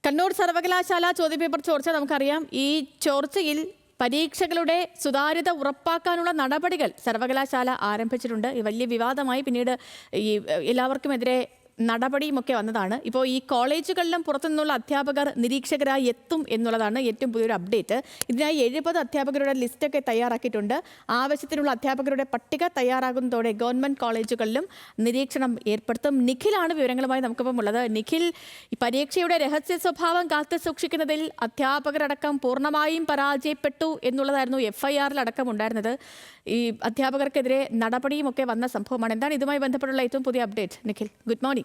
കണ്ണൂർ സർവകലാശാല ചോദ്യപേപ്പർ ചോർച്ച നമുക്കറിയാം. ഈ ചോർച്ചയിൽ പരീക്ഷകളുടെ സുതാര്യത ഉറപ്പാക്കാനുള്ള നടപടികൾ സർവകലാശാല ആരംഭിച്ചിട്ടുണ്ട്. വലിയ വിവാദമായി പിന്നീട് ഈ എല്ലാവർക്കുമെതിരെ നടപടിയുമൊക്കെ വന്നതാണ്. ഇപ്പോൾ ഈ കോളേജുകളിലും പുറത്തുനിന്നുള്ള അധ്യാപകർ നിരീക്ഷകരായി എത്തും എന്നുള്ളതാണ് ഏറ്റവും പുതിയൊരു അപ്ഡേറ്റ്. ഇതിനായി 70 അധ്യാപകരുടെ ലിസ്റ്റൊക്കെ തയ്യാറാക്കിയിട്ടുണ്ട്. ആവശ്യത്തിനുള്ള അധ്യാപകരുടെ പട്ടിക തയ്യാറാകുന്നതോടെ ഗവൺമെൻറ് കോളേജുകളിലും നിരീക്ഷണം ഏർപ്പെടുത്തും. നിഖിലാണ് വിവരങ്ങളുമായി നമുക്കിപ്പം ഉള്ളത്. നിഖിൽ, ഈ പരീക്ഷയുടെ രഹസ്യ സ്വഭാവം കാത്തു സൂക്ഷിക്കുന്നതിൽ അധ്യാപകരടക്കം പൂർണ്ണമായും പരാജയപ്പെട്ടു എന്നുള്ളതായിരുന്നു FIR അടക്കം ഉണ്ടായിരുന്നത്. ഈ അധ്യാപകർക്കെതിരെ നടപടിയുമൊക്കെ വന്ന സംഭവമാണ്. എന്താണ് ഇതുമായി ബന്ധപ്പെട്ടുള്ള ഏറ്റവും പുതിയ update? Nikhil, good morning.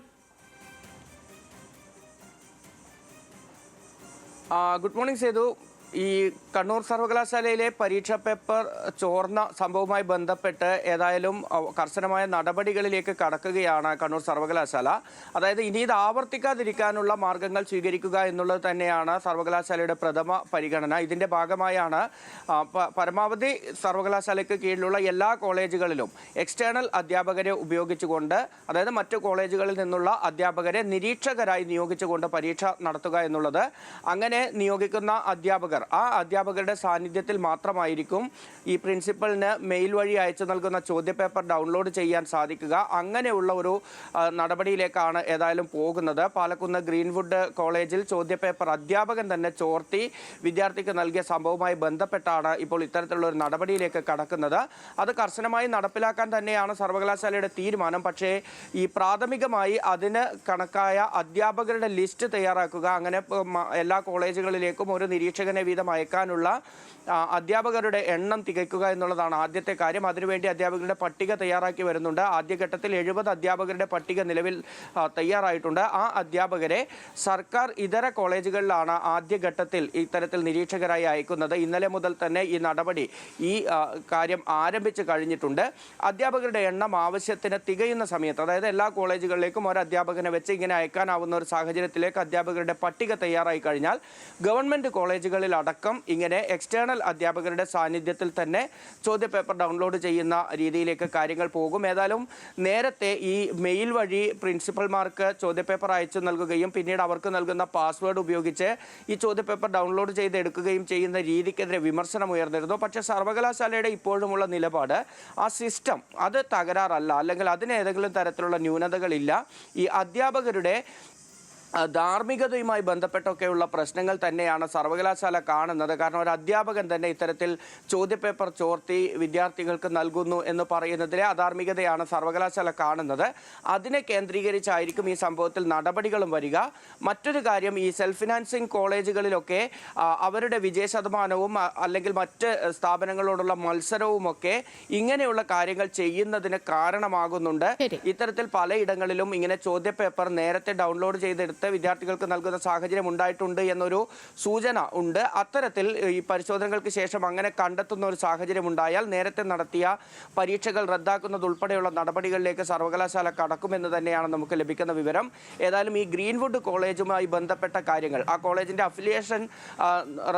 Good morning Sethu. ഈ കണ്ണൂർ സർവകലാശാലയിലെ പരീക്ഷാ പേപ്പർ ചോർന്ന സംഭവവുമായി ബന്ധപ്പെട്ട് ഏതായാലും കർശനമായ നടപടികളിലേക്ക് കടക്കുകയാണ് കണ്ണൂർ സർവകലാശാല. അതായത് ഇനി ഇത് ആവർത്തിക്കാതിരിക്കാനുള്ള മാർഗങ്ങൾ സ്വീകരിക്കുക എന്നുള്ളത് തന്നെയാണ് സർവകലാശാലയുടെ പ്രഥമ പരിഗണന. ഇതിൻ്റെ ഭാഗമായാണ് പരമാവധി സർവകലാശാലയ്ക്ക് കീഴിലുള്ള എല്ലാ കോളേജുകളിലും എക്സ്റ്റേണൽ അധ്യാപകരെ ഉപയോഗിച്ചുകൊണ്ട്, അതായത് മറ്റു കോളേജുകളിൽ നിന്നുള്ള അധ്യാപകരെ നിരീക്ഷകരായി നിയോഗിച്ചുകൊണ്ട് പരീക്ഷ നടത്തുക എന്നുള്ളത്. അങ്ങനെ നിയോഗിക്കുന്ന അധ്യാപകർ, ആ അധ്യാപകരുടെ സാന്നിധ്യത്തിൽ മാത്രമായിരിക്കും ഈ പ്രിൻസിപ്പലിന് മെയിൽ വഴി അയച്ചു നൽകുന്ന ചോദ്യപേപ്പർ ഡൗൺലോഡ് ചെയ്യാൻ സാധിക്കുക. അങ്ങനെയുള്ള ഒരു നടപടിയിലേക്കാണ് ഏതായാലും പോകുന്നത്. പാലക്കുന്ന് ഗ്രീൻവുഡ് കോളേജിൽ ചോദ്യപേപ്പർ അധ്യാപകൻ തന്നെ ചോർത്തി വിദ്യാർത്ഥിക്ക് നൽകിയ സംഭവവുമായി ബന്ധപ്പെട്ടാണ് ഇപ്പോൾ ഇത്തരത്തിലുള്ള ഒരു നടപടിയിലേക്ക് കടക്കുന്നത്. അത് കർശനമായി നടപ്പിലാക്കാൻ തന്നെയാണ് സർവകലാശാലയുടെ തീരുമാനം. പക്ഷേ ഈ പ്രാഥമികമായി അതിന് കണക്കായ അധ്യാപകരുടെ ലിസ്റ്റ് തയ്യാറാക്കുക, അങ്ങനെ എല്ലാ കോളേജുകളിലേക്കും ഒരു നിരീക്ഷകനെ വീതം അയക്കാനുള്ള അധ്യാപകരുടെ എണ്ണം തികയ്ക്കുക എന്നുള്ളതാണ് ആദ്യത്തെ കാര്യം. അതിനുവേണ്ടി അധ്യാപകരുടെ പട്ടിക തയ്യാറാക്കി വരുന്നുണ്ട്. ആദ്യഘട്ടത്തിൽ 70 അധ്യാപകരുടെ പട്ടിക നിലവിൽ തയ്യാറായിട്ടുണ്ട്. ആ അധ്യാപകരെ സർക്കാർ ഇതര കോളേജുകളിലാണ് ആദ്യഘട്ടത്തിൽ ഇത്തരത്തിൽ നിരീക്ഷകരായി അയക്കുന്നത്. ഇന്നലെ മുതൽ തന്നെ ഈ നടപടി, ഈ കാര്യം ആരംഭിച്ചു കഴിഞ്ഞിട്ടുണ്ട്. അധ്യാപകരുടെ എണ്ണം ആവശ്യത്തിന് തികയുന്ന സമയത്ത്, അതായത് എല്ലാ കോളേജുകളിലേക്കും ഒരു അധ്യാപകനെ വെച്ച് ഇങ്ങനെ അയക്കാനാവുന്ന ഒരു സാഹചര്യത്തിലേക്ക് അധ്യാപകരുടെ പട്ടിക തയ്യാറായി കഴിഞ്ഞാൽ ഗവൺമെൻറ് കോളേജുകളിൽ അടക്കം ഇങ്ങനെ എക്സ്റ്റേണൽ അധ്യാപകരുടെ സാന്നിധ്യത്തിൽ തന്നെ ചോദ്യപേപ്പർ ഡൗൺലോഡ് ചെയ്യുന്ന രീതിയിലേക്ക് കാര്യങ്ങൾ പോകും. ഏതായാലും നേരത്തെ ഈ മെയിൽ വഴി പ്രിൻസിപ്പൽമാർക്ക് ചോദ്യപേപ്പർ അയച്ചു നൽകുകയും പിന്നീട് അവർക്ക് നൽകുന്ന പാസ്വേഡ് ഉപയോഗിച്ച് ഈ ചോദ്യപേപ്പർ ഡൗൺലോഡ് ചെയ്തെടുക്കുകയും ചെയ്യുന്ന രീതിക്കെതിരെ വിമർശനം ഉയർന്നിരുന്നു. പക്ഷേ സർവകലാശാലയുടെ ഇപ്പോഴുമുള്ള നിലപാട്, ആ സിസ്റ്റം അത് തകരാറല്ല, അല്ലെങ്കിൽ അതിന് ഏതെങ്കിലും തരത്തിലുള്ള ന്യൂനതകളില്ല. ഈ അധ്യാപകരുടെ ധാർമ്മികതയുമായി ബന്ധപ്പെട്ടൊക്കെയുള്ള പ്രശ്നങ്ങൾ തന്നെയാണ് സർവകലാശാല കാണുന്നത്. കാരണം ഒരു അധ്യാപകൻ തന്നെ ഇത്തരത്തിൽ ചോദ്യപേപ്പർ ചോർത്തി വിദ്യാർത്ഥികൾക്ക് നൽകുന്നു എന്ന് പറയുന്നതിലെ അധാർമികതയാണ് സർവകലാശാല കാണുന്നത്. അതിനെ കേന്ദ്രീകരിച്ചായിരിക്കും ഈ സംഭവത്തിൽ നടപടികളും വരിക. മറ്റൊരു കാര്യം, ഈ സെൽഫ് ഫിനാൻസിങ് കോളേജുകളിലൊക്കെ അവരുടെ വിജയശതമാനവും അല്ലെങ്കിൽ മറ്റ് സ്ഥാപനങ്ങളോടുള്ള മത്സരവുമൊക്കെ ഇങ്ങനെയുള്ള കാര്യങ്ങൾ ചെയ്യുന്നതിന് കാരണമാകുന്നുണ്ട്. ഇത്തരത്തിൽ പലയിടങ്ങളിലും ഇങ്ങനെ ചോദ്യപേപ്പർ നേരത്തെ ഡൗൺലോഡ് ചെയ്തെടുത്ത് വിദ്യാർത്ഥികൾക്ക് നൽകുന്ന സാഹചര്യം ഉണ്ടായിട്ടുണ്ട് എന്നൊരു സൂചന ഉണ്ട്. അത്തരത്തിൽ ഈ പരിശോധനകൾക്ക് ശേഷം അങ്ങനെ കണ്ടെത്തുന്ന ഒരു സാഹചര്യം ഉണ്ടായാൽ നേരത്തെ നടത്തിയ പരീക്ഷകൾ റദ്ദാക്കുന്നതുൾപ്പെടെയുള്ള നടപടികളിലേക്ക് സർവകലാശാല കടക്കുമെന്ന് തന്നെയാണ് നമുക്ക് ലഭിക്കുന്ന വിവരം. ഏതായാലും ഈ ഗ്രീൻവുഡ് കോളേജുമായി ബന്ധപ്പെട്ട കാര്യങ്ങൾ, ആ കോളേജിന്റെ അഫിലിയേഷൻ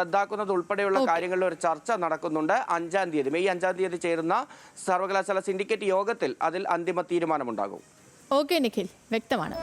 റദ്ദാക്കുന്നതുൾപ്പെടെയുള്ള കാര്യങ്ങളിൽ ഒരു ചർച്ച നടക്കുന്നുണ്ട്. 5-ാം തീയതി, മെയ് 5-ാം തീയതി ചേരുന്ന സർവകലാശാല സിൻഡിക്കേറ്റ് യോഗത്തിൽ അതിൽ അന്തിമ തീരുമാനമുണ്ടാകും. ഓക്കെ നിഖിൽ, വ്യക്തമാണ്.